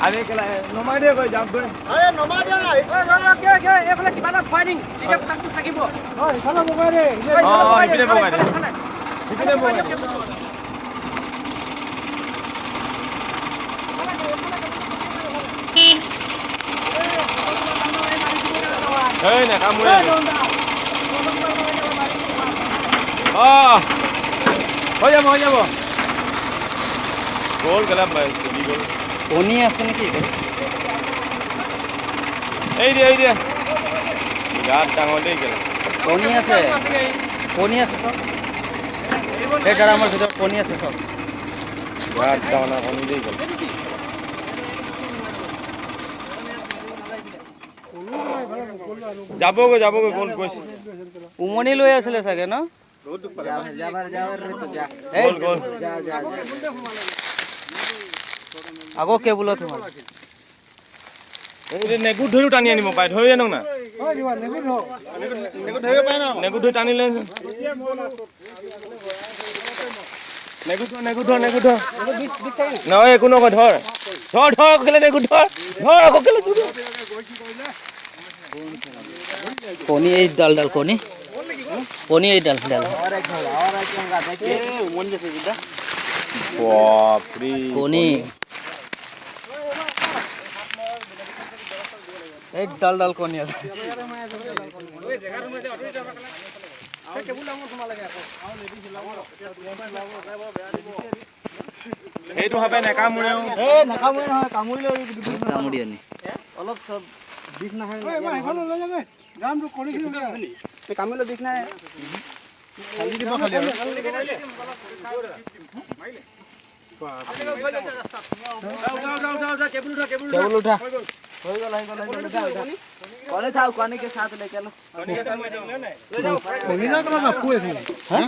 আৰে কেলা নমাই দে কই যাম দে আৰে নমাই দে কে এফালে কিবা এটা ফায়াৰিং এতিয়া তাকটো থাকিব ইফালে বগাই দে ইপিনে বগাই দে ইপিনে বগাই দে এই না কামুৰে হৈ যাব গ'ল কেলা চলি গ'ল কণী আছে নেকি এই দে গাত ডাঙৰ দেই কেলা কণী আছে চব এই ড্ৰামৰ ভিতৰত কণী আছে চব গাত ডাঙৰ কণী দেই কেলা যাবগৈ গ'ল গৈছে উমনি লৈ আছিলে চাগে ন গ'ল আকৌ কেবুলত সোমাল এই নেগুৰ ধৰিও টানি আনিব পাৰে ধৰি আনক না নেগুৰ ধৰি টানি লৈ নেগুৰ ধৰ নহয় একো নকয় ধৰ কেলে নেগুৰ ধৰ আকৌ কেলে কণী এই ডাল কণী এই ডাল বাপৰে কণী এই ডাল কণী আছে সেইটো ভাবে নেকামুৰে নহয় কামুৰি আনি অলপ চব বিষ নাহে কামুৰিলে বিষ নাহে কেবুল উঠা হৈ গ'ল কণী খাও কণী के साथ लेके लो কণী না কেলা বাপু আছে হ্যাঁ